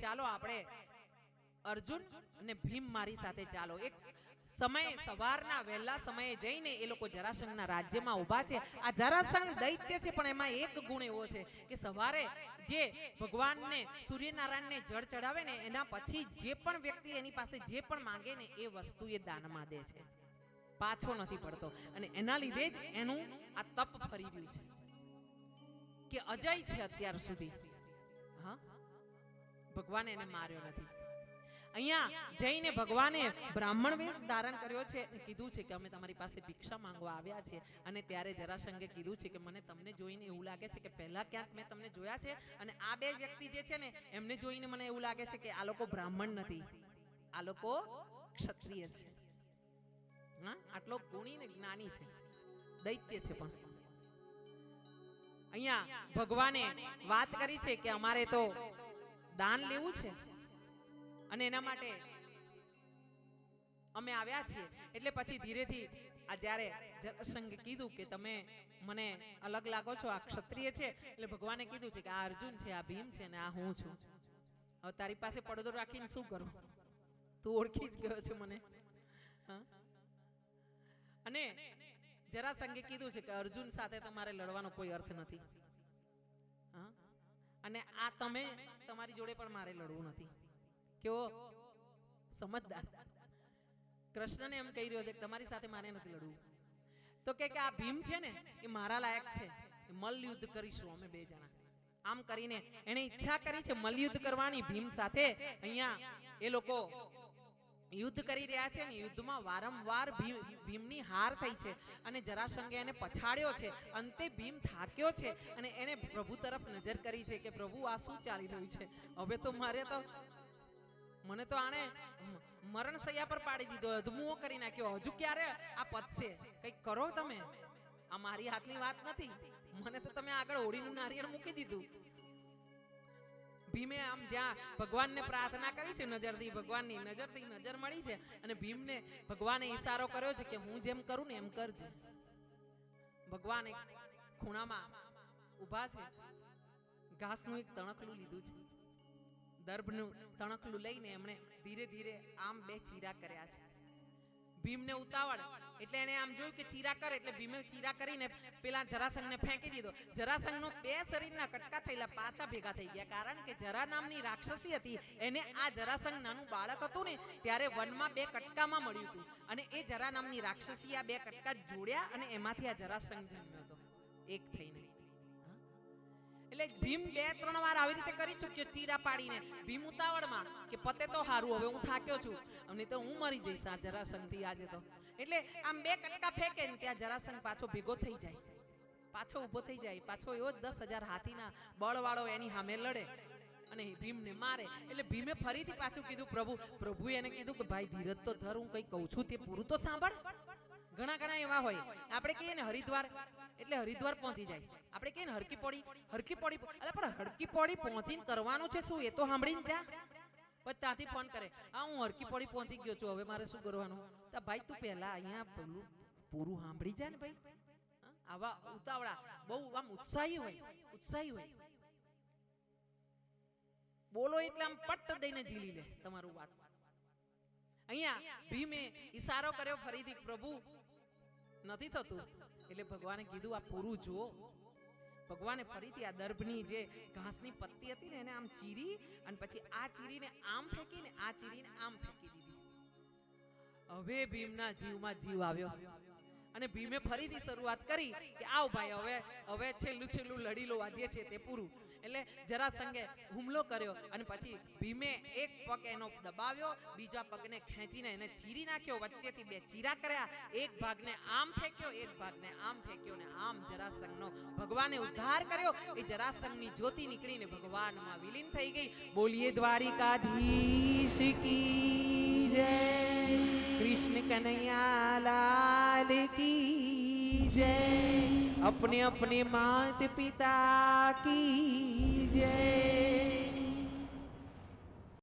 ચાલો આપણે અર્જુન અને ભીમ મારી સાથે ચાલો. એક સમય સવારના વહેલા સમયે જઈને એ લોકો જરાસંઘના રાજ્યમાં ઊભા છે. આ જરાસંઘ દૈત્ય છે, પણ એમાં એક ગુણ એવો છે કે સવારે જે ભગવાનને સૂર્યનારાયણને જળ ચડાવે ને એના પછી જે પણ વ્યક્તિ એની પાસે જે પણ માંગે ને એ વસ્તુ એ દાનમાં દે છે, પાછો નથી પડતો. અને એના લીધે જ એનું આ તપ ફરી રહ્યું છે કે અજય છે અત્યાર સુધી. હા, ભગવાને એને માર્યો નથી. અહીંયા જઈને ભગવાને બ્રાહ્મણ વેશ ધારણ કર્યો છે. કીધું છે કે અમે તમારી પાસે ભિક્ષા માંગવા આવ્યા છીએ. અને ત્યારે જરાસંઘે કીધું છે કે મને તમને જોઈને એવું લાગે છે કે પહેલા ક્યાંક મેં તમને જોયા છે, અને આ બે વ્યક્તિ જે છે ને એમને જોઈને મને એવું લાગે છે કે આ લોકો બ્રાહ્મણ નથી, આ લોકો ક્ષત્રિય છે. હા, આટલો ગુણી ને જ્ઞાની છે, દૈત્ય છે. પણ અહીંયા ભગવાને વાત કરી છે કે અમારે તો દાન લેવું છે અને એના માટે અમે આવ્યા છીએ. એટલે પછી ધીરેથી આ જ્યારે જરાસંઘે કીધું કે તમે મને અલગ લાગો છો, આ ક્ષત્રિય છે, એટલે ભગવાને કીધું છે કે આ અર્જુન છે, આ ભીમ છે ને આ હું છું. હવે તારી પાસે પડદો રાખીને શું કરું? તું ઓળખી જ ગયો છે મને. અને જરાસંઘે કીધું છે કે અર્જુન સાથે તમારે લડવાનો કોઈ અર્થ નથી. હા, અને આ તમે તમારી જોડે પણ મારે લડવું નથી. કેવો સમજદાર! કૃષ્ણને એમ કહી રહ્યો છે કે તમારી સાથે મારે નથી લડવું. તો કે આ ભીમ છે ને એ મારા લાયક છે, મલ્લ યુદ્ધ કરીશું અમે બે જણા. આમ કરીને એને ઈચ્છા કરી છે મલ્લ યુદ્ધ કરવાની ભીમ સાથે. અહીંયા એ લોકો યુદ્ધ કરી રહ્યા છે ને યુદ્ધમાં વારંવાર ભીમની હાર થઈ છે અને જરાસંઘે એને પછાડ્યો છે. અંતે ભીમ થાક્યો છે અને એને પ્રભુ તરફ નજર કરી છે કે પ્રભુ આ શું ચાલી રહ્યું છે? હવે તો મને તો આને મરણ સૈયા પર પાડી દીધો, અધમુઓ કરી નાખ્યો. હજુ ક્યારે આ પતશે? કંઈક કરો તમે. આ મારી હાથની વાત નથી. મને તો તમે આગળ હોળીનું નારિયેળ મૂકી દીધું. ભીમે આમ જ્યાં ભગવાનને પ્રાર્થના કરી છે નજરથી, ભગવાનની નજરથી નજર મળી છે અને ભીમને ભગવાને ઈશારો કર્યો છે કે હું જેમ કરું ને એમ કરજે. ભગવાન એક ખૂણામાં ઊભા છે, ઘાસનું એક તણખલું લીધું છે. દર્ભનું તણખલું લઈને એમણે ધીરે ધીરે આમ બે ચીરા કર્યા છે. ભીમને ઉતાવળ એટલે એને આમ જોયું કે ચીરા કરે એટલે ભીમે ચીરા કરીને પેલા જરાસંઘને ફેંકી દીધો. જરાસંઘનો બે શરીરના કટકા થયેલા પાછા ભેગા થઈ ગયા, કારણ કે જરા નામની રાક્ષસી હતી એને આ જરાસંઘ નાનું બાળક હતું ને ત્યારે વનમાં બે કટકામાં મળ્યું હતું અને એ જરા નામની રાક્ષસી આ બે કટકા જોડ્યા અને એમાંથી આ જરાસંઘ જન્મ્યો હતો એક થઈને. એટલે ભીમ બે ત્રણ વાર આવી રીતે કરી ચૂક્યો ચીરા પાડીને. ભીમ ઉતાવળમાં કે પતે તો હારું, હવે હું થાક્યો છું અને તો હું મરી જઈશ આ જરાસંઘથી આજે તો. એટલે આમ બે કટકા ફેંકે ને ત્યાં જરાસંઘ પાછો ભેગો થઈ જાય, પાછો ઊભો થઈ જાય, પાછો એવો 10,000 હાથીના બળવાળો એની સામે લડે અને ભીમને મારે. એટલે ભીમે ફરીથી પાછું કીધું પ્રભુએ એને કીધું કે ભાઈ ધીરજ તો ધર, હું કઈ કહું છું તે પૂરું તો સાંભળ. ઘણા એવા હોય, આપણે કહીએ ને હરિદ્વાર એટલે હરિદ્વાર પહોંચી જાય, આપણે કહીએ ને હરકી પોડી એટલે પણ હરકી પોડી પહોંચીને કરવાનું છે શું એ તો સાંભળીને જા. પછી ત્યાંથી ફોન કરે, હા હું હરકી પોડી પહોંચી ગયો છું, હવે મારે શું કરવાનું? તો ભાઈ તું પહેલા અહીંયા પૂરું સાંભળી જા ને ભાઈ. આવા ઉતાવળા બહુ આમ ઉત્સાહી હોય, બોલો એટલે આમ પટ્ટ દઈને ઝીલી લે તમારું વાત. અહીંયા ભીમે ઈશારો કર્યો ફરીથી, પ્રભુ નથી થતું. એટલે ભગવાને કીધું આ પૂરું જુઓ. ભગવાને ફરીથી આ દર્ભની જે ઘાસની પત્તી હતી ને એને આમ ચીરી અને પછી આ ચીરીને આમ ફેંકીને આ ચીરીને આમ ફેંકી દીધી. હવે ભીમના જીવમાં જીવ આવ્યો અને ભીમે ફરીથી શરૂઆત કરી કે આવ ભાઈ હવે છેલ્લું લડી લો, આજે છે તે પૂરું. એટલે જરાસંઘે હુમલો કર્યો અને પછી ભીમે એક પગ એનો દબાવ્યો, બીજા પગને ખેંચીને એને ચીરી નાખ્યો, વચ્ચેથી બે ચીરા કર્યા, એક ભાગને આમ ફેંક્યો, એક ભાગને આમ ફેંક્યો ને આમ જરાસંઘનો ભગવાને ઉદ્ધાર કર્યો. એ જરાસંઘની જ્યોતિ નીકળીને ભગવાનમાં વિલીન થઈ ગઈ. બોલીએ દ્વારિકાધીશ કી જય, कृष्ण कन्हैया लाल की जय, अपने अपने माता पिता की जय।